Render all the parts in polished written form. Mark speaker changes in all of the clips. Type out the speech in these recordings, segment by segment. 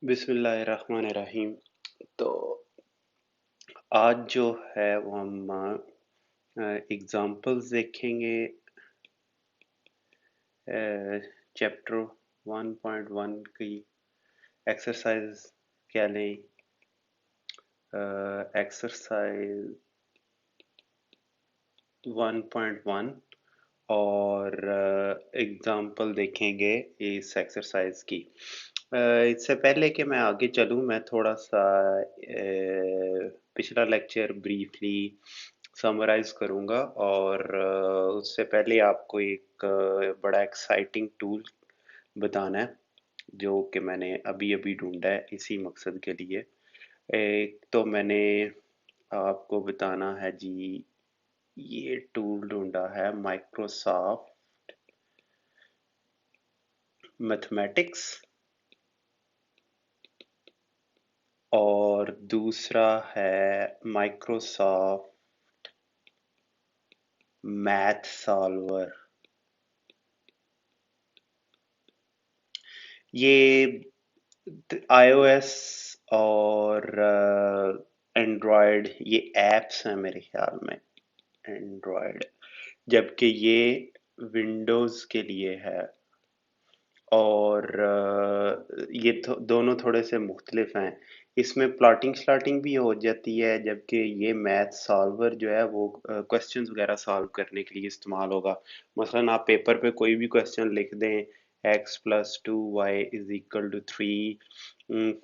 Speaker 1: बिस्मिल्लाहिर्रहमानिर्रहीम। तो आज जो है वो हम एग्जाम्पल्स देखेंगे चैप्टर 1.1 की एक्सरसाइज क्या लें। एक्सरसाइज 1.1 और एग्जाम्पल देखेंगे इस एक्सरसाइज की। इससे पहले कि मैं आगे चलूँ मैं थोड़ा सा पिछला लेक्चर ब्रीफली समराइज करूँगा और उससे पहले आपको एक बड़ा एक्साइटिंग टूल बताना है जो कि मैंने अभी अभी ढूंढा है इसी मकसद के लिए। एक तो मैंने आपको बताना है जी, ये टूल ढूंढा है माइक्रोसॉफ्ट मैथमेटिक्स और दूसरा है माइक्रोसॉफ्ट मैथ सॉल्वर। ये आईओएस और एंड्रॉयड ये एप्स हैं मेरे ख्याल में। एंड्रॉयड, जबकि ये विंडोज़ के लिए है और ये दोनों थोड़े से मुख्तलिफ हैं। इसमें प्लॉटिंग स्लॉटिंग भी हो जाती है, जबकि ये मैथ सॉल्वर जो है वो क्वेश्चंस वगैरह सॉल्व करने के लिए इस्तेमाल होगा। मसलन आप पेपर पे कोई भी क्वेश्चन लिख दें, x+2y is equal to 3,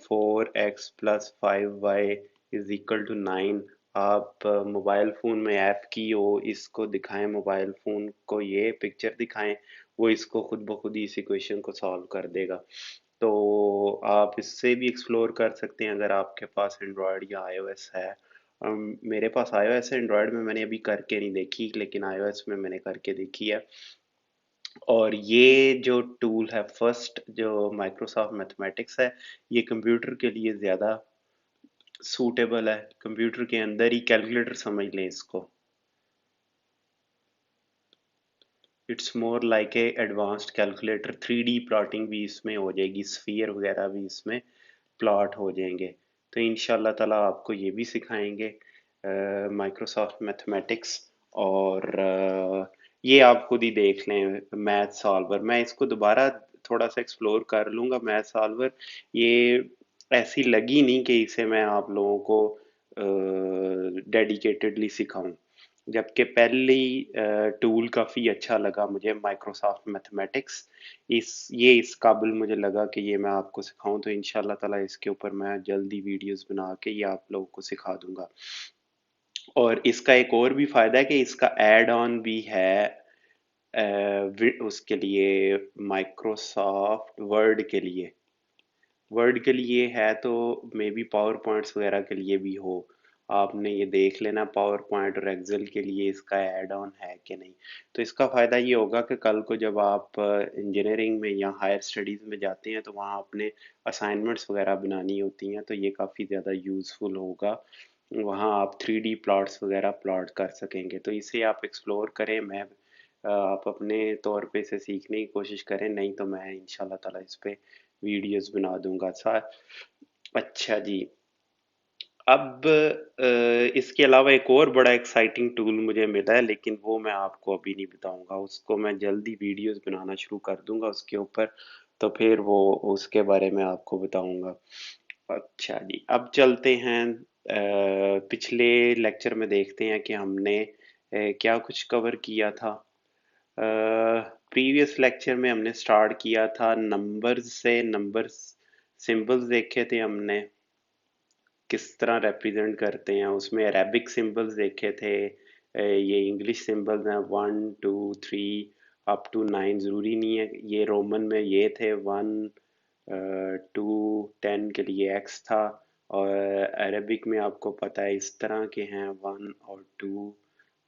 Speaker 1: 4x+5y is equal to 9। आप मोबाइल फ़ोन में ऐप की हो, इसको दिखाएं, मोबाइल फ़ोन को ये पिक्चर दिखाएं, वो इसको खुद ब खुद ही इस इक्वेशन को सॉल्व कर देगा। तो आप इससे भी एक्सप्लोर कर सकते हैं अगर आपके पास एंड्रॉयड या आईओएस है। मेरे पास आईओएस है, एंड्रॉयड में मैंने अभी करके नहीं देखी, लेकिन आईओएस में मैंने करके देखी है। और ये जो टूल है फर्स्ट, जो माइक्रोसॉफ्ट मैथमेटिक्स है, ये कंप्यूटर के लिए ज़्यादा सूटेबल है। कंप्यूटर के अंदर ही कैलकुलेटर समझ लें इसको। It's more like a advanced calculator. 3D plotting भी इसमें हो जाएगी, स्फीयर वगैरह भी इसमें प्लॉट हो जाएंगे। तो इंशाल्लाह ताला आपको ये भी सिखाएंगे माइक्रोसॉफ्ट मैथमेटिक्स। और ये आप खुद ही देख लें मैथ सॉल्वर। मैं इसको दोबारा थोड़ा सा एक्सप्लोर कर लूँगा मैथ सॉल्वर। ये ऐसी लगी नहीं कि इसे मैं आप लोगों को डेडिकेटेडली सिखाऊं, जबकि पहली टूल काफ़ी अच्छा लगा मुझे माइक्रोसॉफ्ट मैथमेटिक्स। इस काबिल मुझे लगा कि ये मैं आपको सिखाऊं, तो इंशाल्लाह ताला इसके ऊपर मैं जल्दी वीडियोस बना के ये आप लोगों को सिखा दूंगा। और इसका एक और भी फ़ायदा है कि इसका ऐड ऑन भी है उसके लिए, माइक्रोसॉफ्ट वर्ड के लिए। वर्ड के लिए है तो मे बी पावर पॉइंट्स वगैरह के लिए भी हो। आपने ये देख लेना पावर पॉइंट और एक्सेल के लिए इसका ऐड ऑन है कि नहीं। तो इसका फ़ायदा ये होगा कि कल को जब आप इंजीनियरिंग में या हायर स्टडीज़ में जाते हैं तो वहाँ अपने असाइनमेंट्स वगैरह बनानी होती हैं, तो ये काफ़ी ज़्यादा यूज़फुल होगा। वहाँ आप 3D प्लॉट्स वगैरह प्लॉट कर सकेंगे, तो इसे आप एक्सप्लोर करें। मैं आप अपने तौर पे इसे सीखने की कोशिश करें, नहीं तो मैं इंशाल्लाह ताला इस पे वीडियोस बना दूंगा। अच्छा जी। अब इसके अलावा एक और बड़ा एक्साइटिंग टूल मुझे मिला है, लेकिन वो मैं आपको अभी नहीं बताऊंगा, उसको मैं जल्दी वीडियोस बनाना शुरू कर दूंगा उसके ऊपर, तो फिर वो उसके बारे में आपको बताऊंगा। अच्छा जी, अब चलते हैं पिछले लेक्चर में, देखते हैं कि हमने क्या कुछ कवर किया था। प्रीवियस लेक्चर में हमने स्टार्ट किया था नंबर्स से। नंबर्स सिंबल्स देखे थे हमने, किस तरह रिप्रेजेंट करते हैं। उसमें अरेबिक सिंबल्स देखे थे, ये इंग्लिश सिंबल्स हैं 1 2 3 अप टू 9। ज़रूरी नहीं है ये रोमन में ये थे। 1 2 10 के लिए एक्स था, और अरेबिक में आपको पता है इस तरह के हैं, 1 और 2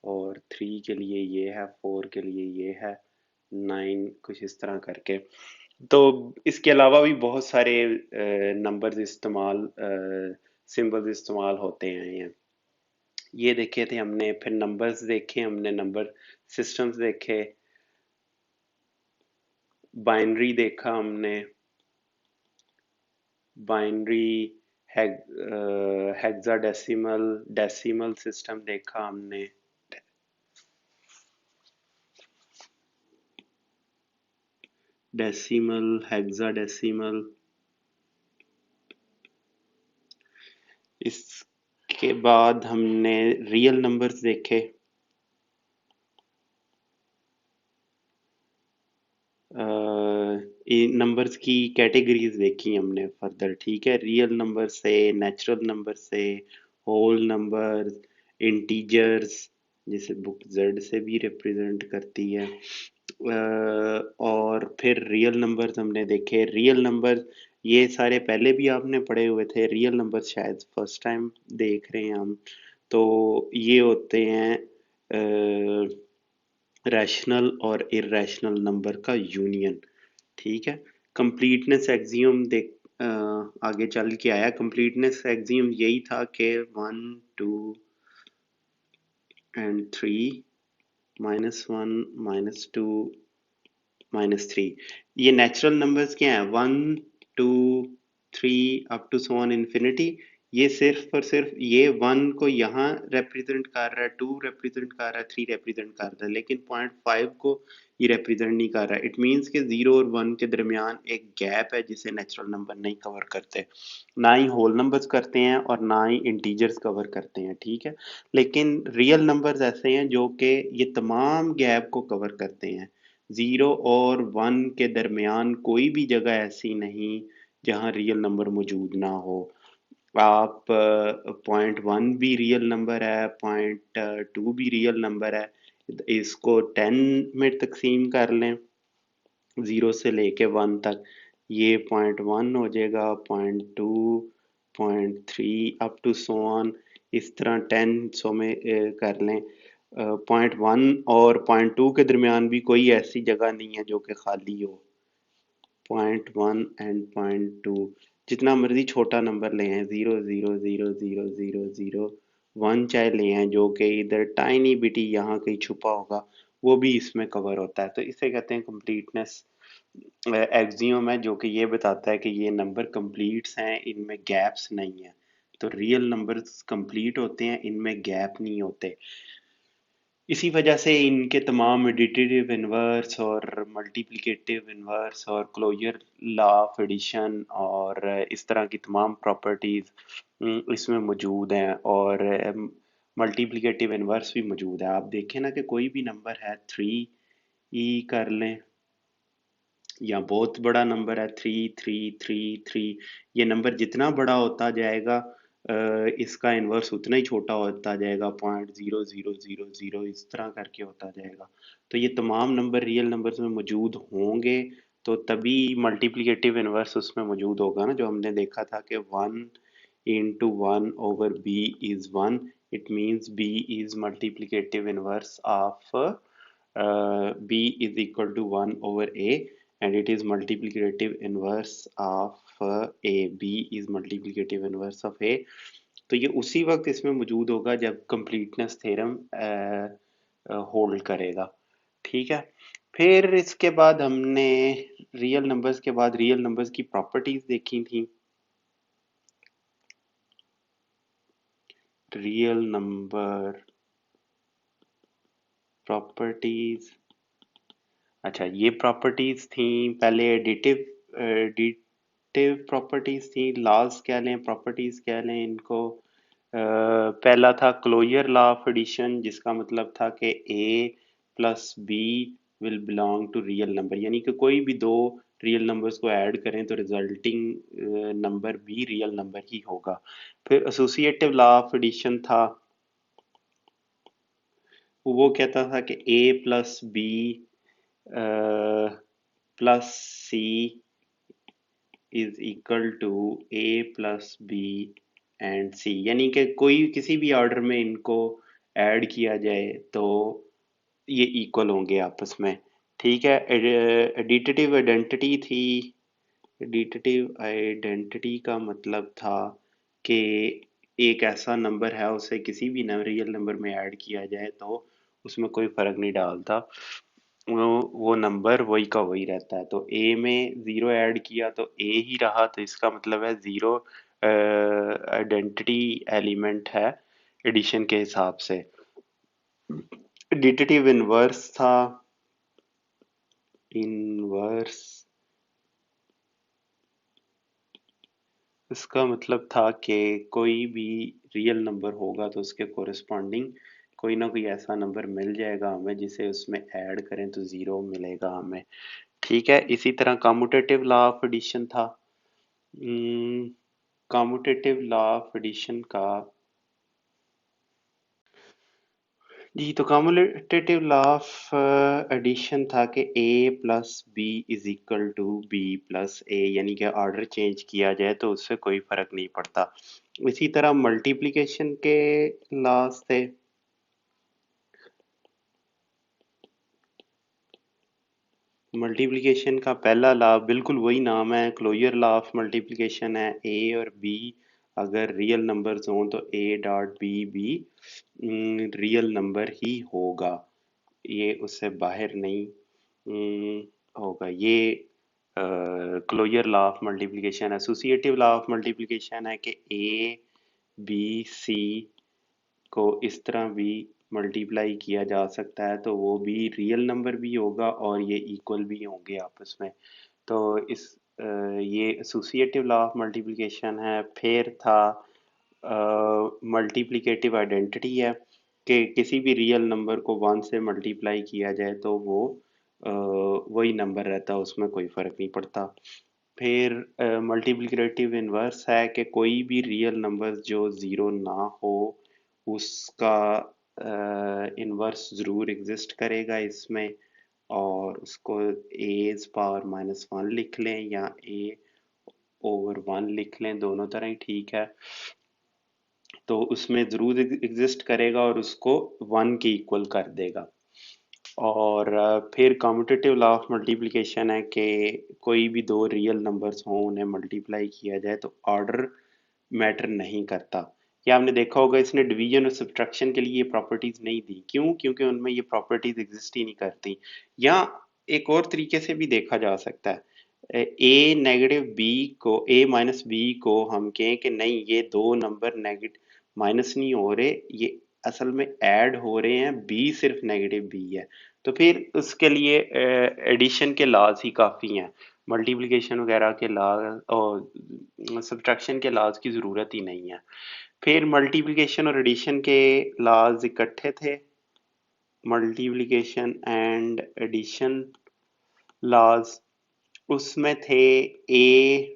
Speaker 1: और 3 के लिए ये है, 4 के लिए ये है, 9 कुछ इस तरह करके। तो इसके अलावा भी बहुत सारे नंबर्स इस्तेमाल, सिंबल्स इस्तेमाल होते हैं। ये देखे थे हमने। फिर नंबर्स देखे हमने, नंबर सिस्टम्स देखे, बाइनरी देखा हमने, बाइनरी, हेक्साडेसिमल, डेसिमल सिस्टम देखा हमने। Decimal, hexadecimal. इसके बाद हमने रियल नंबर्स देखे। इन नंबर्स की कैटेगरीज देखी हमने फर्दर, ठीक है। रियल नंबर से, नेचुरल नंबर से, होल नंबर्स, इंटीजर्स, जिसे बुक जेड से भी रिप्रेजेंट करती है। और फिर रियल नंबर्स हमने देखे। रियल नंबर ये सारे पहले भी आपने पढ़े हुए थे, रियल नंबर शायद फर्स्ट टाइम देख रहे हैं हम। तो ये होते हैं रैशनल और इरैशनल नंबर का यूनियन, ठीक है। कंप्लीटनेस एक्सियम देख आगे चल के आया। कंप्लीटनेस एक्सियम यही था कि 1 2 एंड 3 -1 -2 -3, ये नेचुरल नंबर्स क्या है, 1 2 3 up to so on infinity. ये सिर्फ और सिर्फ ये वन को यहाँ रिप्रेजेंट कर रहा है, टू रिप्रेजेंट कर रहा है, थ्री रिप्रेजेंट कर रहा है, लेकिन 0.5 को ये रिप्रेजेंट नहीं कर रहा है। इट मीन्स के 0 और 1 के दरमियान एक गैप है जिसे नेचुरल नंबर नहीं कवर करते, ना ही होल नंबर्स करते हैं और ना ही इंटीजर्स कवर करते हैं, ठीक है। लेकिन रियल नंबर्स ऐसे हैं जो कि ये तमाम गैप को कवर करते हैं। 0 और 1 के दरमियान कोई भी जगह ऐसी नहीं जहाँ रियल नंबर मौजूद ना हो। आप 0.1 भी रियल नंबर है, 0.2 भी रियल नंबर है। इसको 10 में तकसीम कर लें, 0 से लेके 1 तक, ये 0.1 हो जाएगा, 0.2, 0.3 अप टू सो ऑन। इस तरह 10 सौ में कर लें। 0.1 और 0.2 के दरमियान भी कोई ऐसी जगह नहीं है जो कि खाली हो। 0.1 एंड 0.2, जितना मर्जी छोटा नंबर ले हैं, 0 0 0 0 0 0 1 चाहे ले हैं, जो कि इधर टाइनी बिटी यहाँ कहीं छुपा होगा, वो भी इसमें कवर होता है। तो इसे कहते हैं कंप्लीटनेस एक्सियोम है, जो कि ये बताता है कि ये नंबर कंप्लीट्स हैं, इनमें गैप्स नहीं है। तो रियल नंबर्स कंप्लीट होते हैं, इनमें गैप नहीं होते। इसी वजह से इनके तमाम एडिटिव इन्वर्स और मल्टीप्लिकेटिव इन्वर्स और क्लोजर लॉ ऑफ एडिशन और इस तरह की तमाम प्रॉपर्टीज इसमें मौजूद हैं। और मल्टीप्लिकेटिव इन्वर्स भी मौजूद है। आप देखें ना कि कोई भी नंबर है, 3 कर लें, या बहुत बड़ा नंबर है 3 3 3 3, ये नंबर जितना बड़ा होता जाएगा इसका इन्वर्स उतना ही छोटा होता जाएगा, 0.0000 इस तरह करके होता जाएगा। तो ये तमाम नंबर रियल नंबर्स में मौजूद होंगे, तो तभी मल्टीप्लिकेटिव इन्वर्स उसमें मौजूद होगा ना, जो हमने देखा था कि 1 into 1/b is 1। It means b is multiplicative inverse of b is equal to 1/a, and it is multiplicative inverse of a। b is multiplicative inverse of a। तो ये उसी वक्त इसमें मौजूद होगा जब कंप्लीटनेस थ्योरम होल्ड करेगा, ठीक है। फिर इसके बाद हमने रियल नंबर्स के बाद रियल नंबर्स की प्रॉपर्टीज देखी थी। रियल नंबर प्रॉपर्टीज, अच्छा ये प्रॉपर्टीज थी पहले। एडिटिव प्रॉपर्टीज थी। लॉज क्या लें, प्रॉपर्टीज क्या लें इनको। पहला था क्लोजर लॉ ऑफ एडिशन, जिसका मतलब था कि a plus b will belong to real number, यानी कि कोई भी दो रियल नंबर्स को ऐड करें तो रिजल्टिंग नंबर भी रियल नंबर ही होगा। फिर एसोसिएटिव लॉ ऑफ एडिशन था, वो कहता था कि a plus B plus C is equal to A plus B and C, यानी कि कोई किसी भी ऑर्डर में इनको ऐड किया जाए तो ये इक्वल होंगे आपस में, ठीक है। एडिटिव आइडेंटिटी थी। एडिटिव आइडेंटिटी का मतलब था कि एक ऐसा नंबर है, उसे किसी भी रियल नंबर में ऐड किया जाए तो उसमें कोई फर्क नहीं डालता। वो नंबर वही का वही रहता है। तो ए में जीरो ऐड किया तो ए ही रहा, तो इसका मतलब है जीरो आइडेंटिटी एलिमेंट है एडिशन के हिसाब से। एडिटिव इनवर्स था, इनवर्स इसका मतलब था कि कोई भी रियल नंबर होगा तो उसके कोरिस्पॉन्डिंग कोई ना कोई ऐसा नंबर मिल जाएगा हमें जिसे उसमें ऐड करें तो जीरो मिलेगा हमें। ठीक है, इसी तरह कम्यूटेटिव लॉ ऑफ एडिशन था। कम्यूटेटिव लॉ ऑफ एडिशन का, जी, तो कम्यूटेटिव लॉ ऑफ एडिशन था कि a plus B is equal to B plus A, यानी कि ऑर्डर चेंज किया जाए तो उससे कोई फर्क नहीं पड़ता। इसी तरह मल्टीप्लिकेशन के लॉज थे। मल्टीप्लिकेशन का पहला लॉ बिल्कुल वही नाम है, क्लोजर लॉ ऑफ मल्टीप्लिकेशन है। ए और बी अगर रियल नंबर्स हों तो ए डॉट बी भी रियल नंबर ही होगा, ये उससे बाहर नहीं होगा। ये closure law of multiplication. Associative law of multiplication है कि ए बी सी को इस तरह भी मल्टीप्लाई किया जा सकता है तो वो भी रियल नंबर भी होगा और ये इक्वल भी होंगे आपस में। तो इस ये एसोसिएटिव लॉ ऑफ मल्टीप्लिकेशन है। फिर था मल्टीप्लिकेटिव आइडेंटिटी है कि किसी भी रियल नंबर को वन से मल्टीप्लाई किया जाए तो वो वही नंबर रहता है, उसमें कोई फर्क नहीं पड़ता। फिर मल्टीप्लिकेटिव इनवर्स है कि कोई भी रियल नंबर जो ज़ीरो ना हो उसका इनवर्स ज़रूर एग्जिस्ट करेगा इसमें, और उसको ए पावर माइनस वन लिख लें या ए ओवर वन लिख लें, दोनों तरह ही ठीक है। तो उसमें ज़रूर एग्जिस्ट करेगा और उसको वन के इक्वल कर देगा। और फिर कम्यूटेटिव लॉ ऑफ मल्टीप्लिकेशन है कि कोई भी दो रियल नंबर्स हों उन्हें मल्टीप्लाई किया जाए तो ऑर्डर मैटर नहीं करता। ये आपने देखा होगा, इसने डिवीजन और सब्ट्रैक्शन के लिए ये प्रॉपर्टीज नहीं दी। क्यों? क्योंकि उनमें ये प्रॉपर्टीज एग्जिस्ट ही नहीं करती। या एक और तरीके से भी देखा जा सकता है, ए नेगेटिव बी को, ए माइनस बी को हम कहें कि नहीं ये दो नंबर नेगेटिव माइनस नहीं हो रहे, ये असल में ऐड हो रहे हैं, बी सिर्फ नेगेटिव बी है, तो फिर उसके लिए एडिशन के लॉज ही काफ़ी हैं। मल्टीप्लिकेशन वगैरह के लॉज और सब्ट्रैक्शन के लॉज की ज़रूरत ही नहीं है। फिर मल्टीप्लिकेशन और एडिशन के लॉज इकट्ठे थे, मल्टीप्लिकेशन एंड एडिशन लॉज। उसमें थे a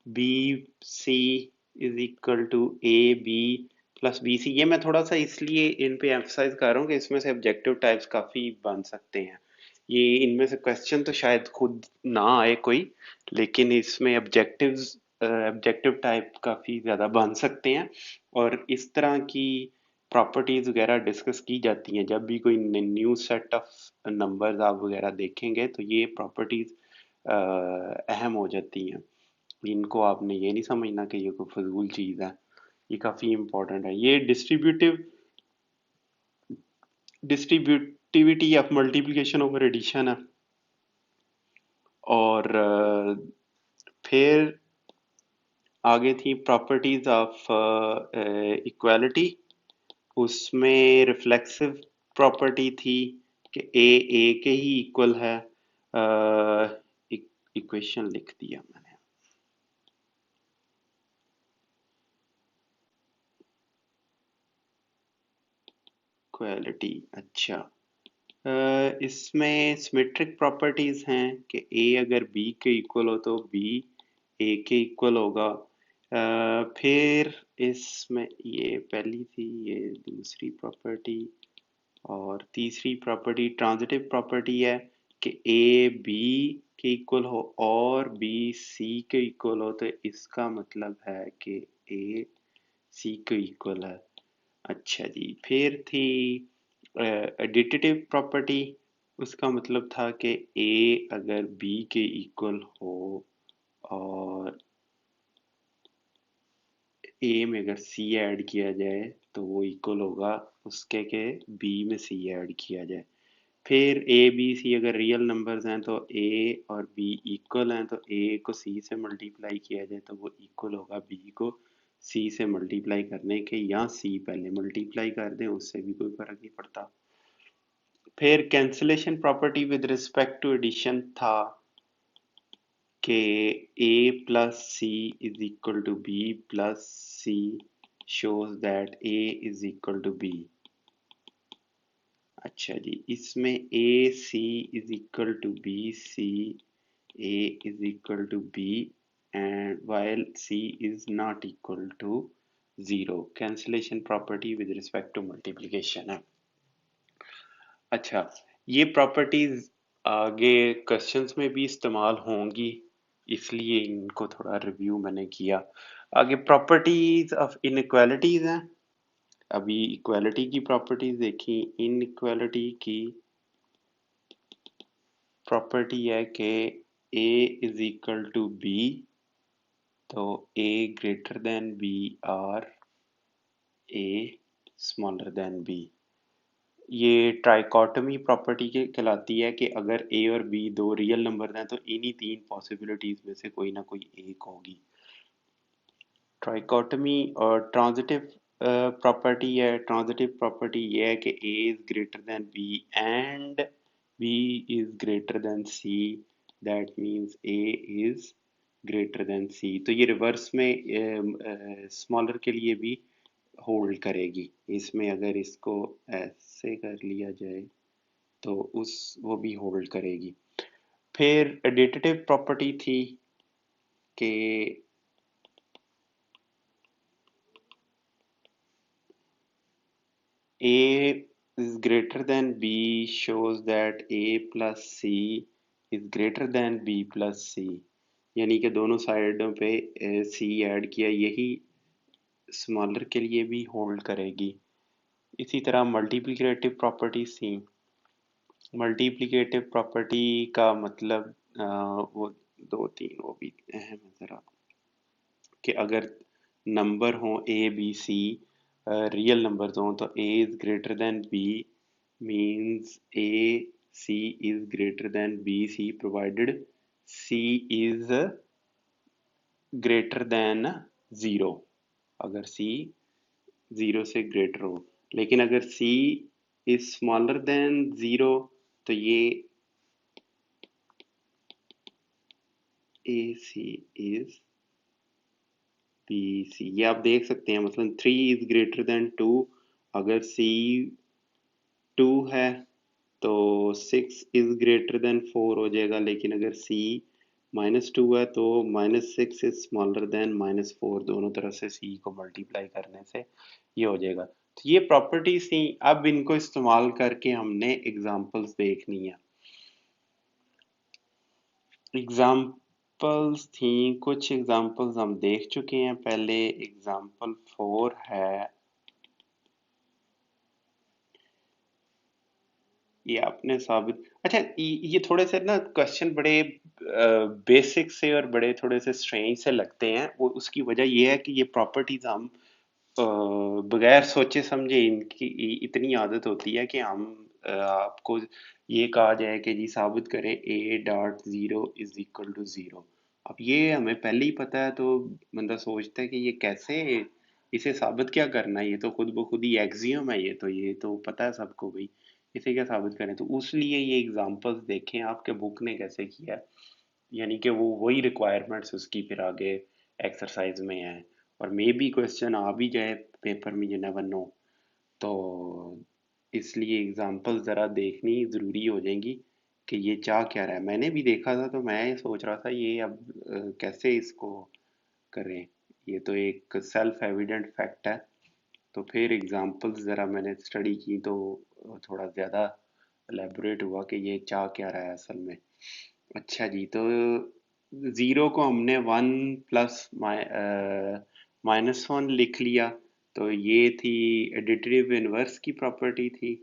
Speaker 1: b c is equal to a b plus b c. ये मैं थोड़ा सा इसलिए इन पे एम्फसाइज कर रहा हूँ कि इसमें से ऑब्जेक्टिव टाइप्स काफ़ी बन सकते हैं। ये इनमें से क्वेश्चन तो शायद खुद ना आए कोई, लेकिन इसमें ऑब्जेक्टिव टाइप काफ़ी ज़्यादा बन सकते हैं। और इस तरह की प्रॉपर्टीज वगैरह डिस्कस की जाती हैं जब भी कोई न्यू सेट ऑफ नंबर्स आप वगैरह देखेंगे तो ये प्रॉपर्टीज अहम हो जाती हैं। इनको आपने ये नहीं समझना कि ये कोई फजूल चीज़ है, ये काफ़ी इम्पोर्टेंट है। ये distributivity of multiplication over addition है। और फिर आगे थी प्रॉपर्टीज ऑफ इक्वालिटी। उसमें रिफ्लेक्सिव प्रॉपर्टी थी कि ए के ही इक्वल है। इक्वेशन लिख दिया मैंने, इक्वालिटी। अच्छा, इसमें सिमेट्रिक प्रॉपर्टीज हैं कि ए अगर बी के इक्वल हो तो बी ए के इक्वल होगा। फिर इसमें ये पहली थी, ये दूसरी प्रॉपर्टी। और तीसरी प्रॉपर्टी ट्रांजिटिव प्रॉपर्टी है कि ए बी के इक्वल हो और बी सी के इक्वल हो, तो इसका मतलब है कि ए सी के इक्वल है। अच्छा जी, फिर थी एडिटिव प्रॉपर्टी। उसका मतलब था कि ए अगर बी के इक्वल हो और ए में अगर सी ऐड किया जाए तो वो इक्वल होगा उसके के बी में सी ऐड किया जाए। फिर ए बी सी अगर रियल नंबर्स हैं तो ए और बी इक्वल हैं, तो ए को सी से मल्टीप्लाई किया जाए तो वो इक्वल होगा बी को सी से मल्टीप्लाई करने के, या सी पहले मल्टीप्लाई कर दें उससे भी कोई फर्क नहीं पड़ता। फिर cancellation property with respect to addition था कि A plus C is equal to B plus C shows that a is equal to b। अच्छा जी, इसमें A C is equal to B C A is equal to B and while C is not equal to zero. Cancellation property with respect to multiplication है। अच्छा, ये properties आगे questions में भी इस्तेमाल होंगी, इसलिए इनको थोड़ा रिव्यू मैंने किया। आगे प्रॉपर्टीज ऑफ इनइक्वालिटीज हैं। अभी इक्वालिटी की प्रॉपर्टीज देखी, इनइक्वालिटी की प्रॉपर्टी है कि a is equal to b, तो a ग्रेटर देन बी और a स्मॉलर देन बी। ये ट्राइकोटमी प्रॉपर्टी के कहलाती है कि अगर a और b दो रियल नंबर हैं तो इन्हीं तीन पॉसिबिलिटीज में से कोई ना कोई एक होगी। ट्राइकोटमी और ट्रांजिटिव प्रॉपर्टी है। ट्रांजिटिव प्रॉपर्टी ये है कि a is greater than b and b is greater then c, that means a is greater then c। तो ये रिवर्स में स्मॉलर के लिए भी होल्ड करेगी। इसमें अगर इसको ऐसे कर लिया जाए तो उस वो भी होल्ड करेगी। फिर एडिटिव प्रॉपर्टी थी कि a is greater than b shows that a plus c is greater than b plus c, यानी कि दोनों साइडों पे c ऐड किया, यही स्मॉलर के लिए भी होल्ड करेगी। इसी तरह मल्टीप्लिकेटिव प्रॉपर्टीज थी। मल्टीप्लिकेटिव प्रॉपर्टी का मतलब वो दो तीन वो भी अहम है ज़रा, कि अगर नंबर हो a b c, real numbers हों, तो a is greater than b means a c is greater than b c provided c is greater than zero. अगर c ज़ीरो से ग्रेटर हो, लेकिन अगर c is smaller than zero तो ये a c is b c, ये आप देख सकते हैं। मसलन 3 इज ग्रेटर देन 2, अगर c 2 है तो 6 इज ग्रेटर देन 4 हो जाएगा, लेकिन अगर c -2 है तो -6 इज स्मॉलर देन -4। दोनों तरफ से c को मल्टीप्लाई करने से ये हो जाएगा। तो ये प्रॉपर्टीज थी। अब इनको इस्तेमाल करके हमने एग्जांपल्स देखनी है। एग्जाम्पल्स थी, कुछ एग्जाम्पल्स हम देख चुके हैं पहले। एग्जाम्पल 4 है, ये आपने साबित। अच्छा, ये थोड़े से ना क्वेश्चन बड़े बेसिक से और बड़े थोड़े से स्ट्रेंज से लगते हैं। वो उसकी वजह ये है कि ये प्रॉपर्टीज हम बगैर सोचे समझे इनकी इतनी आदत होती है कि हम आपको ये कहा जाए कि जी साबित करें a dot zero is equal to zero. अब ये हमें पहले ही पता है तो बंदा सोचता है कि ये कैसे, इसे साबित क्या करना है, ये तो खुद ब खुद ही एक्सियम है, ये तो पता है सबको भाई, इसे क्या साबित करें। तो उसलिए ये एग्जांपल्स देखें आपके बुक ने कैसे किया है, यानी कि वो वही रिक्वायरमेंट्स उसकी फिर आगे एक्सरसाइज में है। और मे बी क्वेश्चन आ भी जाए पेपर में, यू नेवर नो। तो इसलिए एग्जांपल ज़रा देखनी ज़रूरी हो जाएंगी कि ये चाह क्या रहा है। मैंने भी देखा था तो मैं सोच रहा था ये अब कैसे इसको करें, ये तो एक सेल्फ एविडेंट फैक्ट है। तो फिर एग्जांपल्स ज़रा मैंने स्टडी की तो थोड़ा ज़्यादा एलेबोरेट हुआ कि ये चाह क्या रहा है असल में। अच्छा जी, तो ज़ीरो को हमने वन प्लस -1 लिख लिया, तो ये थी एडिटिव इनवर्स की प्रॉपर्टी थी।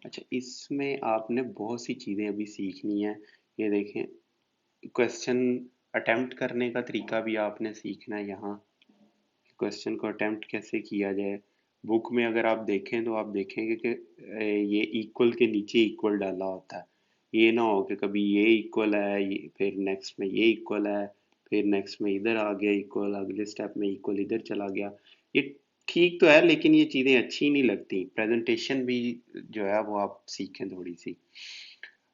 Speaker 1: अच्छा, इसमें आपने बहुत सी चीज़ें अभी सीखनी है। ये देखें, क्वेश्चन अटेम्प्ट करने का तरीका भी आपने सीखना है यहाँ। क्वेश्चन को अटेम्प्ट कैसे किया जाए, बुक में अगर आप देखें तो आप देखेंगे कि ये इक्वल के नीचे इक्वल डाला होता है। ये ना हो कि कभी ये इक्वल है फिर नेक्स्ट में ये इक्वल है, फिर नेक्स्ट में इधर आ गया इक्वल, अगले स्टेप में इक्वल इधर चला गया। ये ठीक तो है लेकिन ये चीज़ें अच्छी नहीं लगती। प्रेजेंटेशन भी जो है वो आप सीखें थोड़ी सी।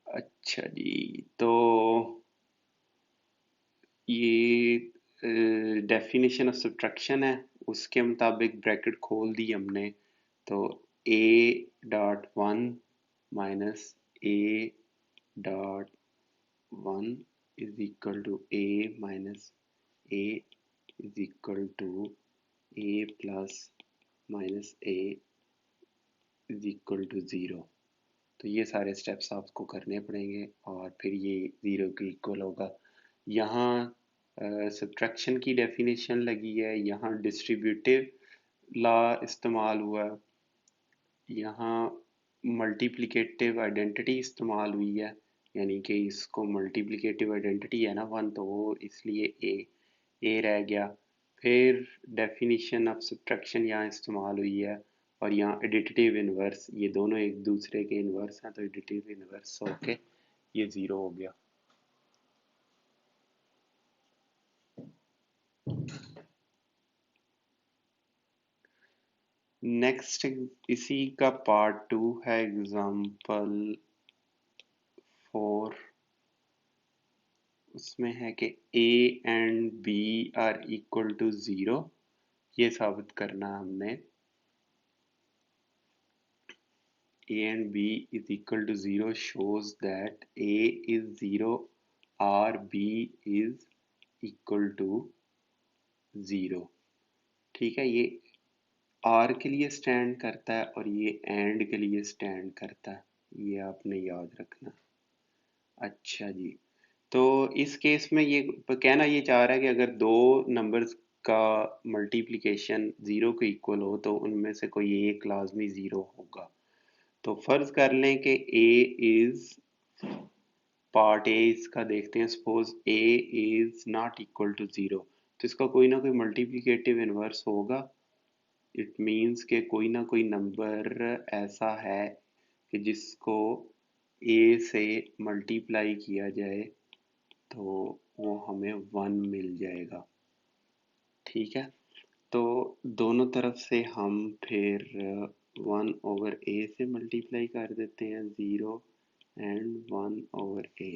Speaker 1: अच्छा जी, तो ये डेफिनेशन ऑफ सब्ट्रैक्शन है, उसके मुताबिक ब्रैकेट खोल दी हमने। तो a dot one minus a dot one is equal to a minus a is equal to A plus minus a is equal to zero. तो ये सारे स्टेप्स आपको करने पड़ेंगे और फिर ये ज़ीरो के इक्वल होगा। यहाँ सब्ट्रैक्शन की डेफिनेशन लगी है, यहाँ डिस्ट्रीब्यूटिव लॉ इस्तेमाल हुआ है, यहाँ मल्टीप्लिकेटिव आइडेंटिटी इस्तेमाल हुई है, यानी कि इसको मल्टीप्लिकेटिव आइडेंटिटी है ना वन, तो वो इसलिए ए रह गया। फिर डेफिनेशन ऑफ सब्ट्रैक्शन यहाँ इस्तेमाल हुई है, और यहाँ एडिटिव इन्वर्स, ये दोनों एक दूसरे के इन्वर्स हैं तो एडिटिव इन्वर्स होके ये ज़ीरो हो गया। नेक्स्ट इसी का पार्ट टू है, एग्जाम्पल 4। उसमें है कि a and b are equal to zero, ये साबित करना हमने। A and B is equal to 0 shows that A is 0 or B is equal to 0। ठीक है, ये R के लिए स्टैंड करता है और ये एंड के लिए स्टैंड करता है, ये आपने याद रखना। अच्छा जी, तो इस केस में ये कहना ये चाह रहा है कि अगर दो नंबर्स का मल्टीप्लिकेशन ज़ीरो के इक्वल हो तो उनमें से कोई एक लाजमी ज़ीरो होगा। तो फर्ज कर लें कि ए इज, पार्ट ए इसका देखते हैं, suppose a is not equal to zero, तो इसका कोई ना कोई मल्टीप्लिकेटिव इन्वर्स होगा। इट मीन्स कि कोई ना कोई नंबर ऐसा है कि जिसको ए से मल्टीप्लाई किया जाए तो वो हमें वन मिल जाएगा। ठीक है, तो दोनों तरफ से हम फिर वन ओवर ए से मल्टीप्लाई कर देते हैं, zero and one over a.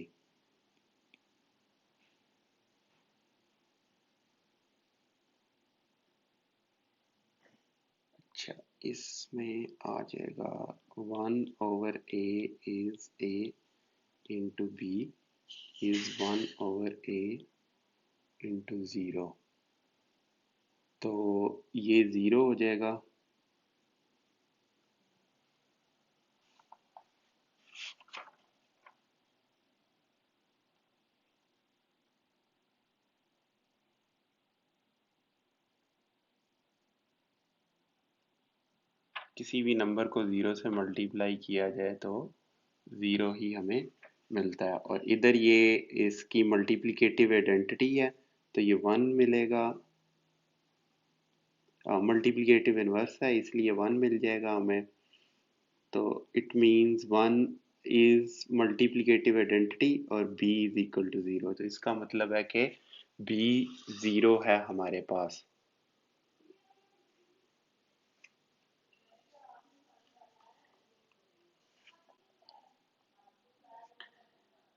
Speaker 1: अच्छा, इसमें आ जाएगा one over a is a into b is one over a into zero, तो ये ज़ीरो हो जाएगा। किसी भी नंबर को ज़ीरो से मल्टीप्लाई किया जाए तो ज़ीरो ही हमें मिलता है, और इधर ये इसकी मल्टीप्लिकेटिव आइडेंटिटी है तो ये वन मिलेगा। मल्टीप्लिकेटिव इन्वर्स है इसलिए वन मिल जाएगा हमें। तो it means one is multiplicative identity और B is equal to zero, तो इसका मतलब है कि बी ज़ीरो है हमारे पास।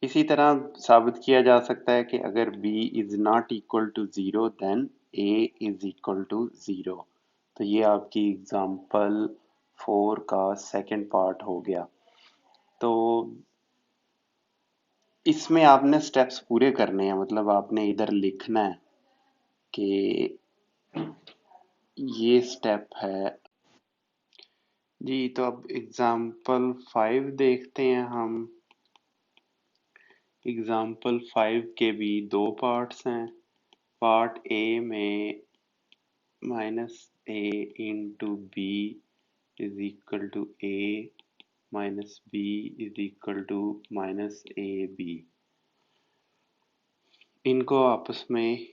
Speaker 1: इसी तरह साबित किया जा सकता है कि अगर b is not equal to zero then a is equal to zero. तो ये आपकी एग्जांपल 4 का सेकंड पार्ट हो गया। तो इसमें आपने स्टेप्स पूरे करने हैं, मतलब आपने इधर लिखना है कि ये स्टेप है जी। तो अब एग्जांपल 5 देखते हैं हम। एग्जाम्पल 5 के भी दो पार्ट्स हैं। पार्ट ए में minus A into b is equal to a minus b is equal to minus a b, इनको आपस में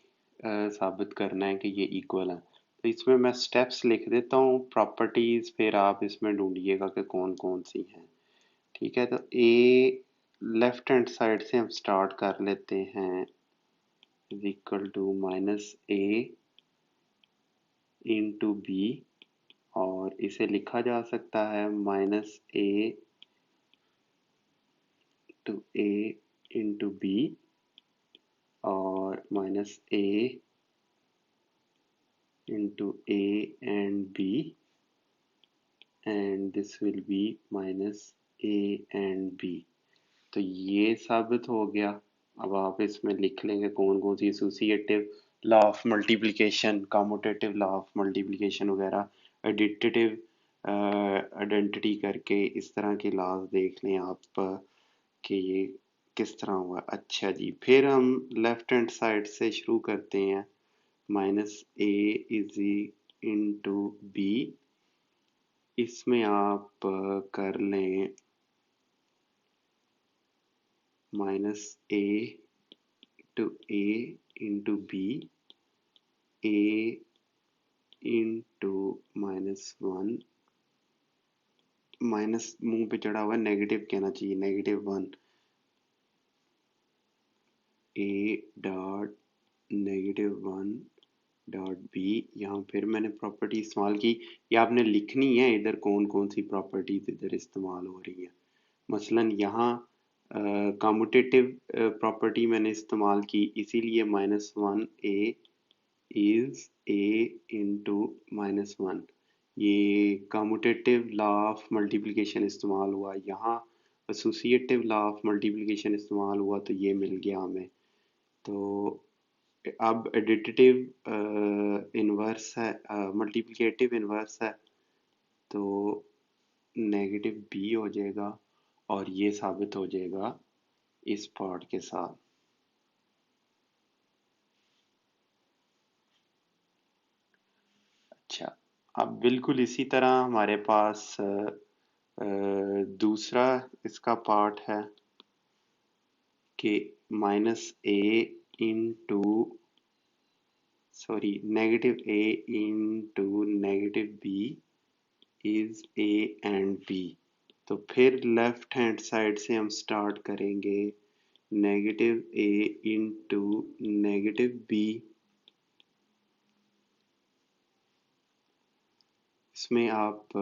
Speaker 1: साबित करना है कि ये इक्वल है। तो इसमें मैं स्टेप्स लिख देता हूँ प्रॉपर्टीज, फिर आप इसमें ढूंढिएगा कि कौन कौन सी हैं। ठीक है, तो ए लेफ्ट हैंड साइड से हम स्टार्ट कर लेते हैं, is equal to minus A into B, और इसे लिखा जा सकता है minus A to A into B और minus A into A and B, and this will be minus A and B। तो ये साबित हो गया। अब आप इसमें लिख लेंगे कौन कौन सी associative law of multiplication, commutative law of multiplication वगैरह, एडिटिव आइडेंटिटी करके इस तरह के लॉज देख लें आप कि ये किस तरह हुआ। अच्छा जी, फिर हम लेफ्ट हैंड साइड से शुरू करते हैं, minus a is into b, इसमें आप कर लें minus A to A into b, a into minus one, minus मुंह पे चढ़ा हुआ है, नेगेटिव कहना चाहिए, negative one, a dot negative one dot b. यहाँ फिर मैंने प्रॉपर्टी इस्तेमाल की, ये आपने लिखनी है इधर कौन कौन सी प्रॉपर्टीज इधर इस्तेमाल हो रही है। मसलन यहाँ कम्यूटेटिव प्रॉपर्टी मैंने इस्तेमाल की, इसीलिए minus one A is a into minus one, ये कम्यूटेटिव लॉ ऑफ मल्टीप्लिकेशन इस्तेमाल हुआ। यहाँ एसोसिएटिव लॉ ऑफ मल्टीप्लिकेशन इस्तेमाल हुआ, तो ये मिल गया हमें। तो अब एडिटिव इन्वर्स है, मल्टीप्लिकेटिव इन्वर्स है, तो नेगेटिव बी हो जाएगा और ये साबित हो जाएगा इस पार्ट के साथ। अच्छा, अब बिल्कुल इसी तरह हमारे पास दूसरा इसका पार्ट है कि minus A into sorry negative A into negative B is A and B. तो फिर लेफ्ट हैंड साइड से हम स्टार्ट करेंगे, नेगेटिव ए इंटू नेगेटिव बी, इसमें आप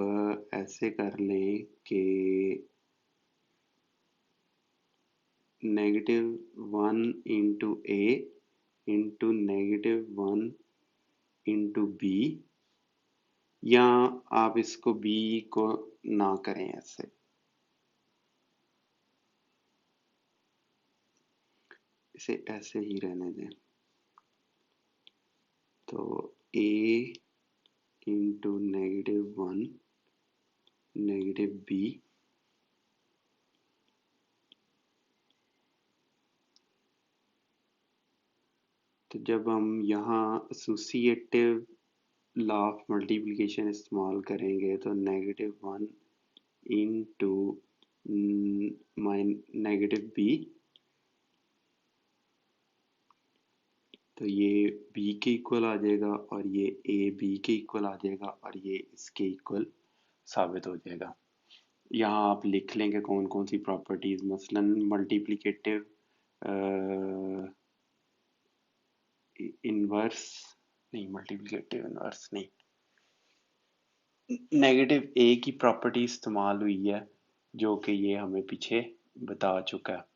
Speaker 1: ऐसे कर लें कि negative one into A into negative one into B, या आप इसको बी को ना करें, ऐसे इसे ऐसे ही रहने दें। तो A into negative one negative B, तो जब हम यहाँ एसोसिएटिव लॉ ऑफ मल्टीप्लिकेशन इस्तेमाल करेंगे तो negative one into negative B, तो ये b के इक्वल आ जाएगा और ये a b के इक्वल आ जाएगा और ये इसके इक्वल साबित हो जाएगा। यहाँ आप लिख लेंगे कौन कौन सी प्रॉपर्टीज, मसलन मल्टीप्लिकेटिव इनवर्स नहीं, मल्टीप्लिकेटिव इनवर्स नहीं, नेगेटिव a की प्रॉपर्टी इस्तेमाल हुई है जो कि ये हमें पीछे बता चुका है।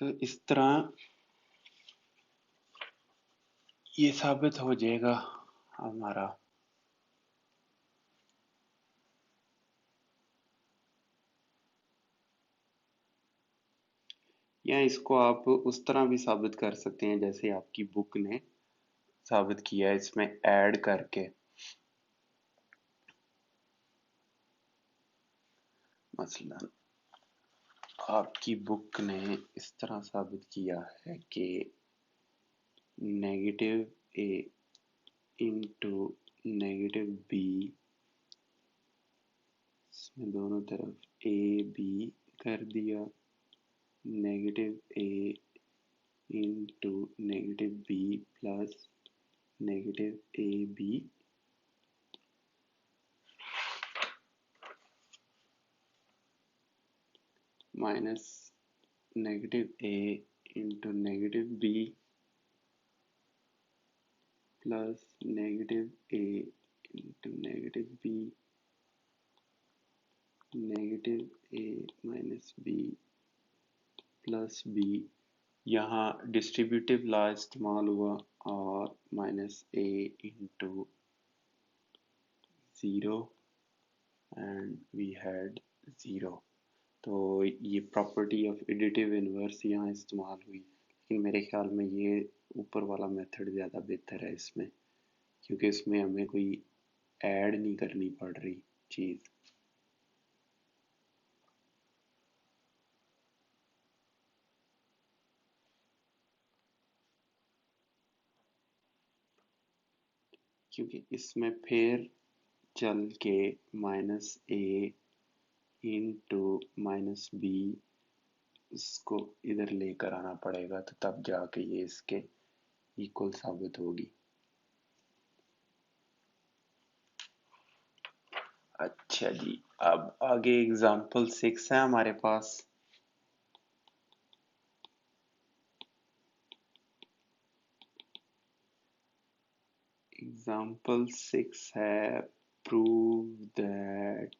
Speaker 1: तो इस तरह ये साबित हो जाएगा हमारा। या इसको आप उस तरह भी साबित कर सकते हैं जैसे आपकी बुक ने साबित किया है, इसमें ऐड करके। मसलन आपकी बुक ने इस तरह साबित किया है कि नेगेटिव ए इंटू नेगेटिव बी, इसमें दोनों तरफ ए बी कर दिया, negative A into negative b plus negative a b minus negative A into negative b plus negative A into negative b, negative a minus b plus b, यहाँ distributive law इस्तेमाल हुआ और minus A into zero and we had zero. तो ये property of additive inverse यहाँ इस्तेमाल हुई, लेकिन मेरे ख्याल में ये ऊपर वाला मेथड ज़्यादा बेहतर है इसमें, क्योंकि इसमें हमें कोई ऐड नहीं करनी पड़ रही चीज़। क्योंकि इसमें फिर चल के माइनस ए इंटू माइनस बी इसको इधर लेकर आना पड़ेगा, तो तब जाके ये इसके इक्वल साबित होगी। अच्छा जी, अब आगे एग्जाम्पल 6 है हमारे पास। एग्जाम्पल 6 है प्रूव दैट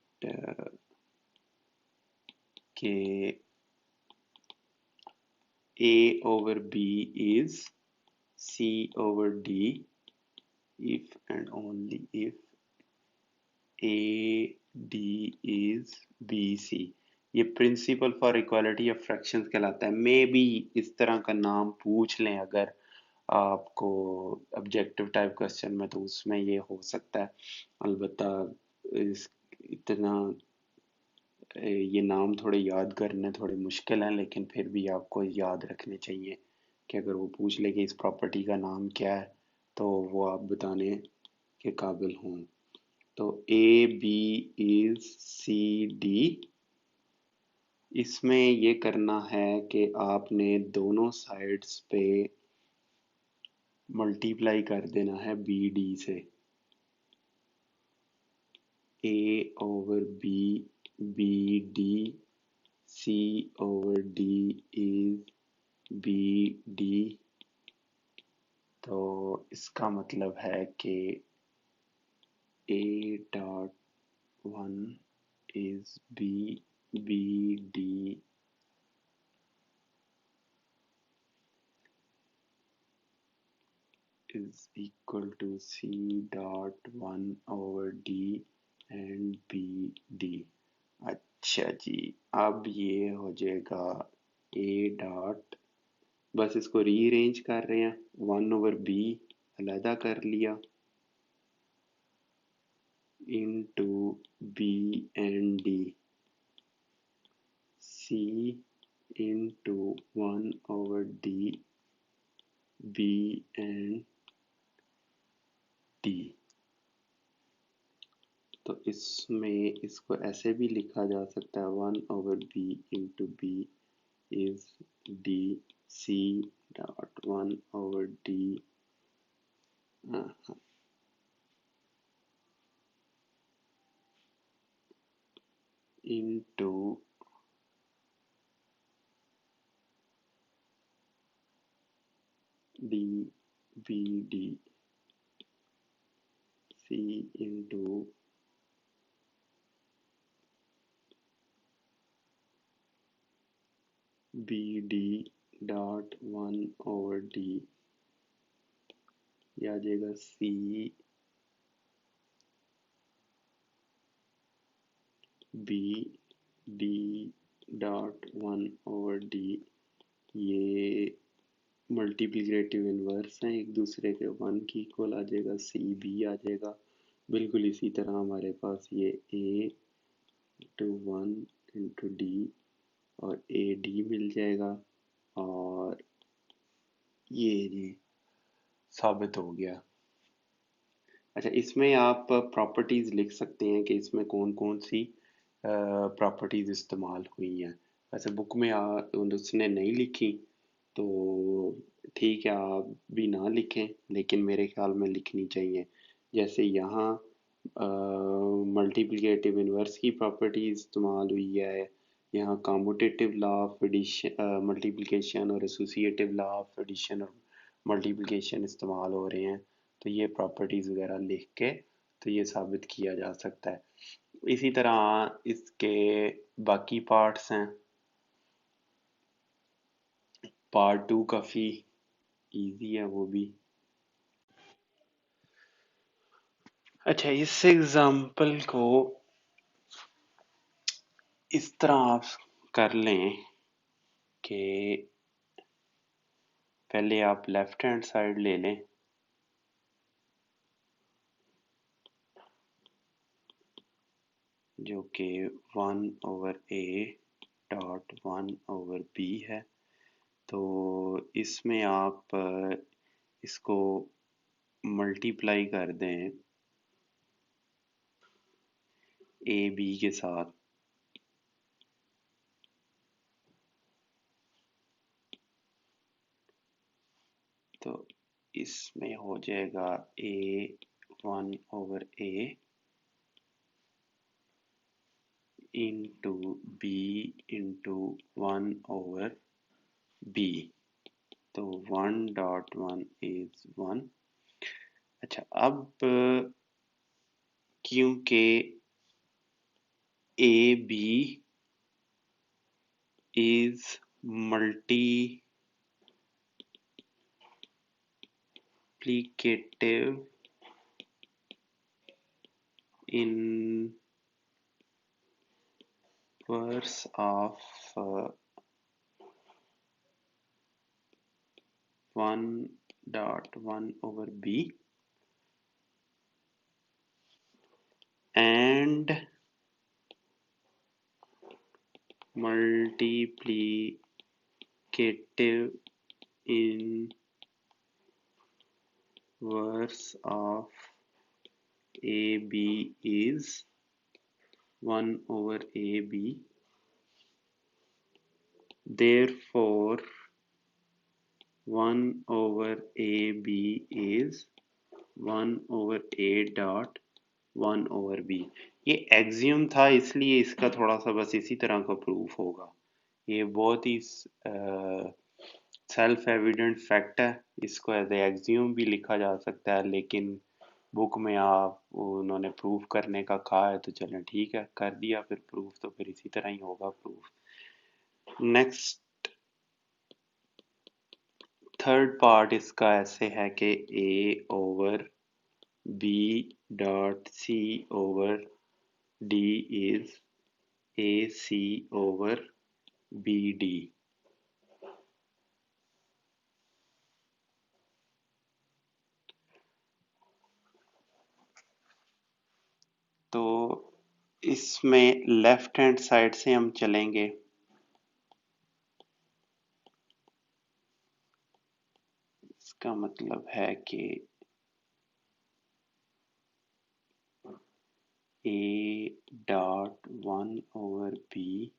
Speaker 1: के A over B is C over D if and only if AD is BC। ये principle for equality of fractions कहलाता है। मे बी इस तरह का नाम पूछ लें अगर आपको ऑब्जेक्टिव टाइप क्वेश्चन में, तो उसमें ये हो सकता है। अलबत्ता इस इतना ये नाम थोड़े याद करने थोड़े मुश्किल हैं, लेकिन फिर भी आपको याद रखने चाहिए कि अगर वो पूछ ले कि इस प्रॉपर्टी का नाम क्या है, तो वो आप बताने के काबिल हों। तो a b is c d, इसमें ये करना है कि आपने दोनों साइड्स पे मल्टीप्लाई कर देना है बी डी से। A over B, B D, C over D is B D. तो इसका मतलब है कि A dot one is B, B D is equal to C dot 1 over D and B D। अच्छा जी, अब ये हो जाएगा A डॉट, बस इसको रीअरेंज कर रहे हैं, 1 ओवर B अलहदा कर लिया into B and D, C into 1 over D, B and D। तो इसमें इसको ऐसे भी लिखा जा सकता है 1 over b into b is d, c dot 1 over d into d b D, c into b d dot 1 over d, ये आ जाएगा c b d dot 1 over d. ये मल्टीप्लिकेटिव इन्वर्स हैं एक दूसरे के, 1 की इक्वल आ जाएगा, सी बी आ जाएगा। बिल्कुल इसी तरह हमारे पास ये ए इंटू 1 इंटू डी और ए डी मिल जाएगा, और ये साबित हो गया। अच्छा, इसमें आप प्रॉपर्टीज लिख सकते हैं कि इसमें कौन कौन सी प्रॉपर्टीज इस्तेमाल हुई हैं। वैसे बुक में उसने नहीं लिखी, तो ठीक है, आप भी ना लिखें, लेकिन मेरे ख्याल में लिखनी चाहिए। जैसे यहाँ मल्टीप्लिकेटिव इन्वर्स की प्रॉपर्टी इस्तेमाल हुई है, यहाँ commutative law of addition, multiplication और एसोसिएटिव लॉ ऑफ एडिशन और मल्टीप्लिकेशन इस्तेमाल हो रहे हैं। तो ये प्रॉपर्टीज वगैरह लिख के तो ये साबित किया जा सकता है। इसी तरह इसके बाकी पार्ट्स हैं। पार्ट टू काफ़ी इजी है वो भी। अच्छा, इस एग्जाम्पल को इस तरह आप कर लें कि पहले आप लेफ्ट हैंड साइड ले लें, जो कि 1/a.1/b है। तो इसमें आप इसको मल्टीप्लाई कर दें ए बी के साथ। तो इसमें हो जाएगा a1/a into B into 1/b। तो 1.1 इज 1। अच्छा, अब क्योंकि a b is multiplicative inverse of 1.1/b and multiplicative inverse of AB is 1/AB. Therefore 1/AB is 1/A.1/B। ये एक्सियम था, इसलिए इसका थोड़ा सा बस इसी तरह का प्रूफ होगा। ये बहुत ही सेल्फ एविडेंट फैक्ट है, इसको एज एक्सियम भी लिखा जा सकता है, लेकिन बुक में आप उन्होंने प्रूफ करने का कहा है तो चलें ठीक है, कर दिया फिर प्रूफ, तो फिर इसी तरह ही होगा प्रूफ। नेक्स्ट थर्ड पार्ट इसका ऐसे है कि A/B.C/D is AC/BD। तो इसमें लेफ्ट हैंड साइड से हम चलेंगे। इसका मतलब है कि A.1/B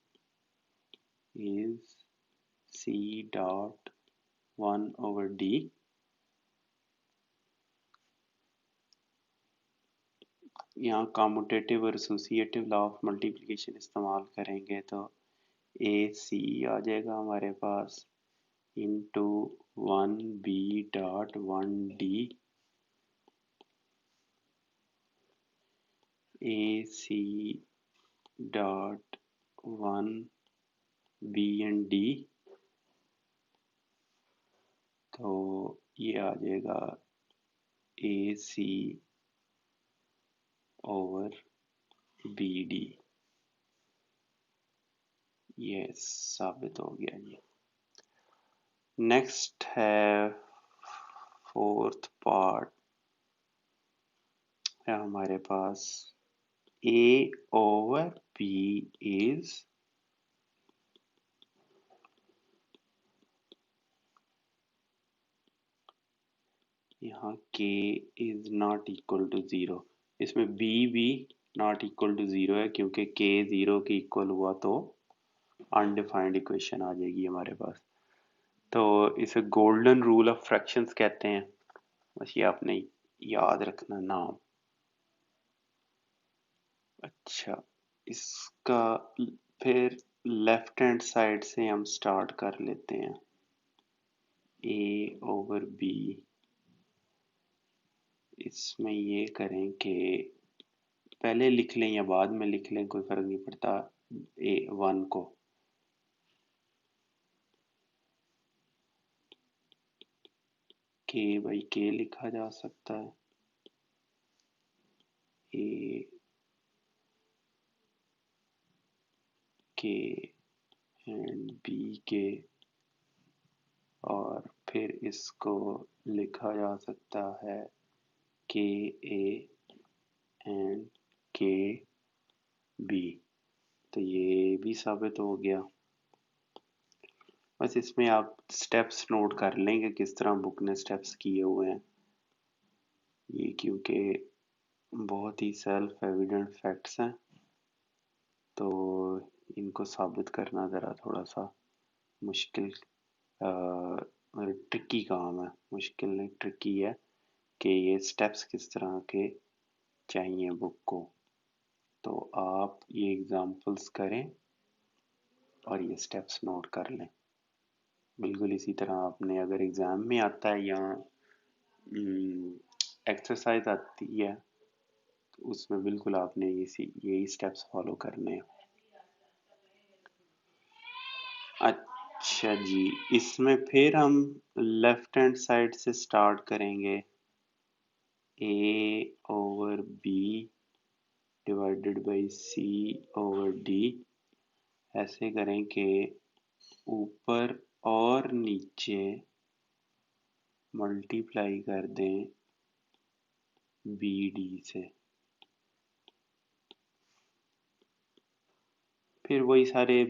Speaker 1: is C.1/D। यहाँ कॉम्यूटेटिव और एसोसिएटिव लॉ ऑफ मल्टीप्लिकेशन इस्तेमाल करेंगे तो AC आ जाएगा हमारे पास into 1B.1D AC.1B and D। तो ये आ जाएगा AC/BD। ये साबित हो गया ये। नेक्स्ट है फोर्थ पार्ट है हमारे पास A/B is यहाँ k is not equal to zero, इसमें b भी नॉट इक्वल टू ज़ीरो है क्योंकि k ज़ीरो के इक्वल हुआ तो अनडिफाइंड इक्वेशन आ जाएगी हमारे पास। तो इसे गोल्डन रूल ऑफ फ्रैक्शंस कहते हैं, बस ये आपने याद रखना नाम। अच्छा, इसका फिर लेफ्ट हैंड साइड से हम स्टार्ट कर लेते हैं। a ओवर b, इसमें ये करें कि पहले लिख लें या बाद में लिख लें, कोई फर्क नहीं पड़ता, a वन को k बाई k लिखा जा सकता है, a k एंड b के, और फिर इसको लिखा जा सकता है k a and k b। तो ये भी साबित हो गया। बस इसमें आप स्टेप्स नोट कर लें कि किस तरह बुक ने स्टेप्स किए हुए हैं, ये क्योंकि बहुत ही सेल्फ एविडेंट फैक्ट्स हैं, तो इनको साबित करना ज़रा थोड़ा सा मुश्किल, ट्रिकी काम है, मुश्किल नहीं ट्रिकी है कि ये स्टेप्स किस तरह के चाहिए बुक को। तो आप ये एग्जांपल्स करें और ये स्टेप्स नोट कर लें। बिल्कुल इसी तरह आपने अगर एग्ज़ाम में आता है या एक्सरसाइज आती है तो उसमें बिल्कुल आपने यही स्टेप्स फॉलो करने हैं। अच्छा जी, इसमें फिर हम लेफ्ट हैंड साइड से स्टार्ट करेंगे। a over b divided by c over d, ऐसे करें कि ऊपर और नीचे मल्टीप्लाई कर दें बी डी से। फिर वही सारे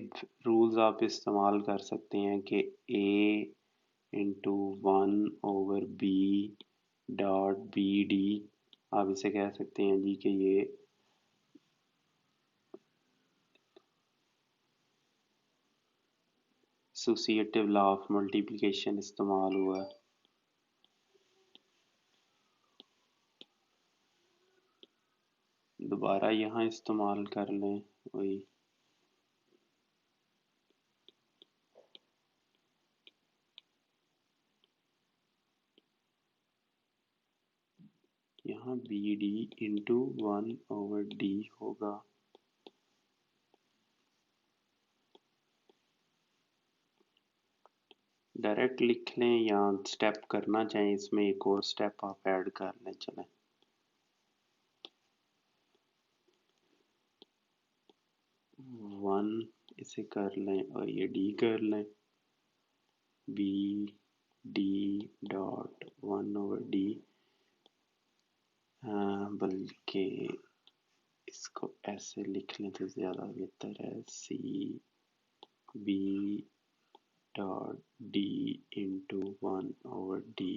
Speaker 1: रूल्स आप इस्तेमाल कर सकते हैं कि a into one over b dot b d, आप इसे कह सकते हैं जी कि ये एसोसिएटिव लॉ ऑफ मल्टीप्लिकेशन इस्तेमाल हुआ है। दोबारा यहाँ इस्तेमाल कर लें वही, यहाँ b d into one over d होगा। डायरेक्ट लिख लें या स्टेप करना चाहें, इसमें एक और स्टेप आप ऐड कर लें, चलें। वन इसे कर लें और ये डी कर लें, b d dot one over d, बल्कि इसको ऐसे लिख लें तो ज़्यादा बेहतर है, c b dot d into one over d,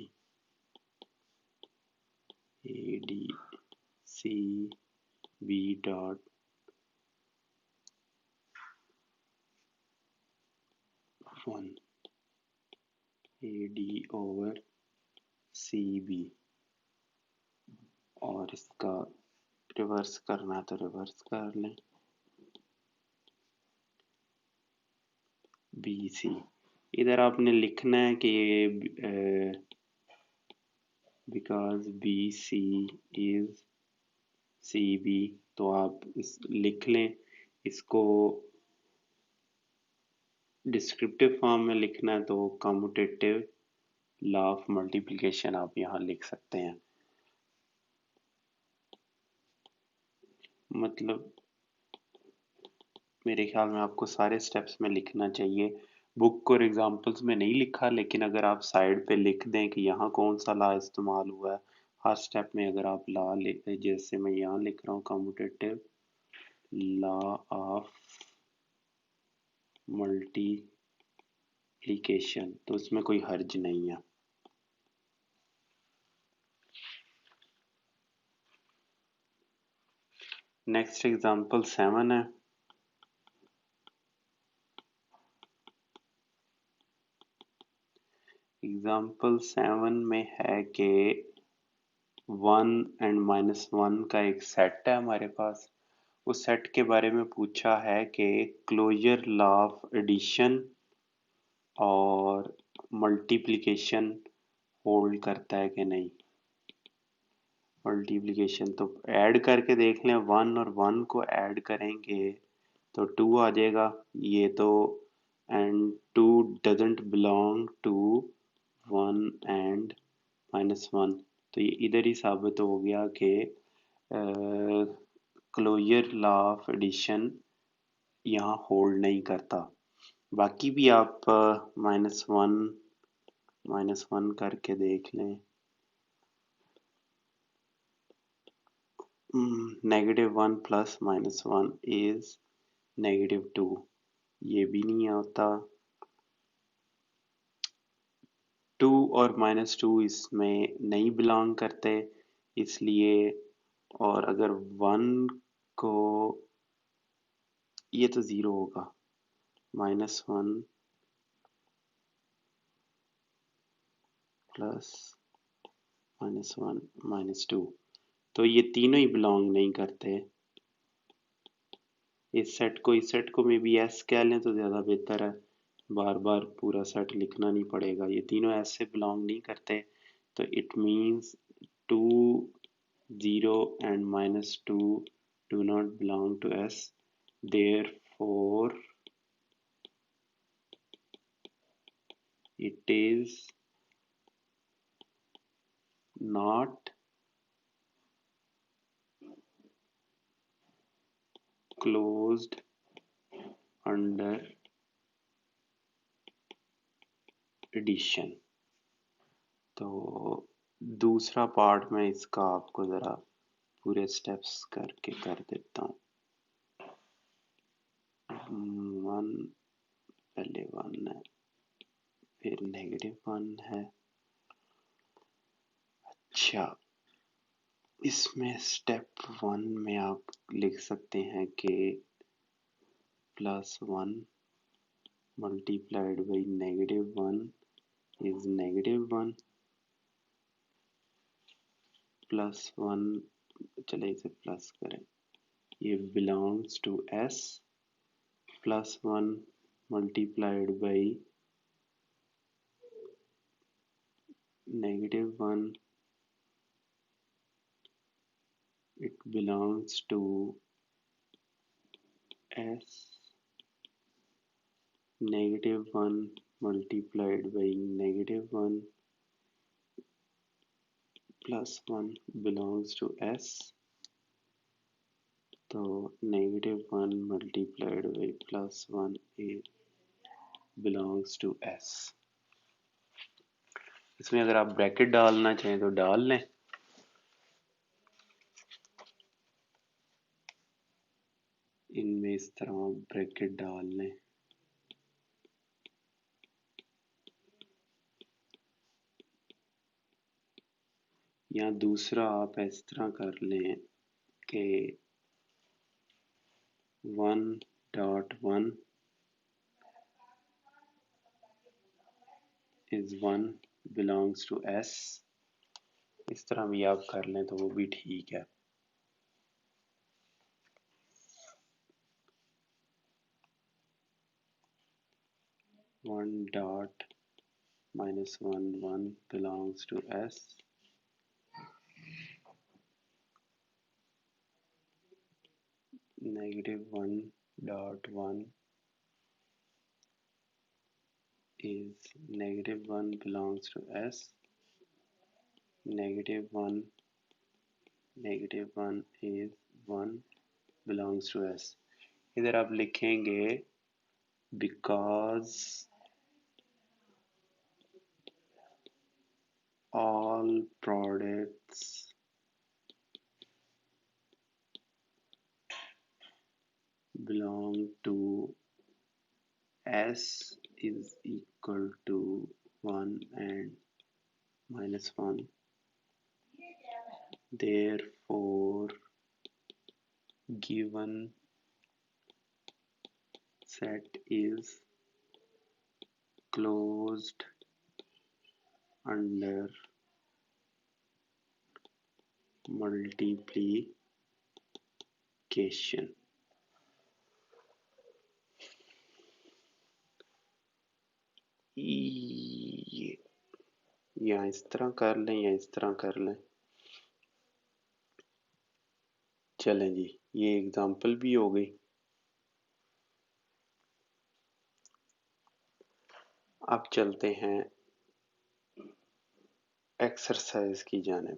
Speaker 1: a d c b dot one a d over c b, और इसका रिवर्स करना है तो रिवर्स कर लें, बी सी। इधर आपने लिखना है कि because b c is c b, तो आप इस लिख लें, इसको डिस्क्रिप्टिव फॉर्म में लिखना है तो कम्यूटेटिव लॉ ऑफ मल्टीप्लिकेशन आप यहाँ लिख सकते हैं। मतलब मेरे ख्याल में आपको सारे स्टेप्स में लिखना चाहिए, बुक और एग्जांपल्स में नहीं लिखा, लेकिन अगर आप साइड पे लिख दें कि यहाँ कौन सा लॉ इस्तेमाल हुआ है हर स्टेप में, अगर आप लॉ लिख, जैसे मैं यहाँ लिख रहा हूँ कम्यूटेटिव लॉ ऑफ मल्टीप्लिकेशन, तो उसमें कोई हर्ज नहीं है। नेक्स्ट एग्जांपल 7 है। एग्जांपल 7 में है कि 1 एंड -1 का एक सेट है हमारे पास। उस सेट के बारे में पूछा है कि क्लोजर लॉ ऑफ एडिशन और मल्टीप्लिकेशन होल्ड करता है कि नहीं। मल्टीप्लिकेशन तो ऐड करके देख लें, 1 और 1 को ऐड करेंगे तो 2 आ जाएगा। ये तो and 2 doesn't belong to 1 and -1, तो ये इधर ही साबित हो गया कि क्लोजर लॉ ऑफ एडिशन यहाँ होल्ड नहीं करता। बाकी भी आप -1 करके देख लें। -1 प्लस -1 इज -2, ये भी नहीं आता। 2 और -2 इसमें नहीं बिलोंग करते, इसलिए। और अगर 1 को, ये तो ज़ीरो होगा। -1 प्लस -1 -2, तो ये तीनों ही बिलोंग नहीं करते। इस सेट को मे बी एस कह लें तो ज़्यादा बेहतर है, बार बार पूरा सेट लिखना नहीं पड़ेगा। ये तीनों एस से बिलोंग नहीं करते, तो it means 2, 0 and -2 do not belong to S. Therefore, it is not closed under addition। तो दूसरा पार्ट में इसका आपको ज़रा पूरे स्टेप्स करके कर देता हूँ। 1, पहले 1 है, फिर -1 है। अच्छा, इसमें स्टेप 1 में आप लिख सकते हैं कि +1 multiplied by -1 is -1 +1, चले इसे प्लस करें, ये belongs to S। +1 multiplied by -1, it belongs to S। -1 multiplied by -1 +1 belongs to S, तो -1 multiplied by +1 it belongs to S। इसमें अगर आप ब्रैकेट डालना चाहें तो डाल लें। इनमें इस तरह ब्रैकेट डाल लें। या दूसरा आप इस तरह कर लें कि 1.1 is 1 belongs to S। इस तरह भी आप कर लें तो वो भी ठीक है। (1.-1 belongs to S) (-1.1 is (-1 belongs to S) (-1 is 1 belongs to S। इधर आप लिखेंगे because all products belong to S is equal to 1 and -1, therefore given set is closed under multiplication। ये या इस तरह कर लें या इस तरह कर लें। चलें जी, ये एग्जाम्पल भी हो गई। अब चलते हैं एक्सरसाइज की जानिब।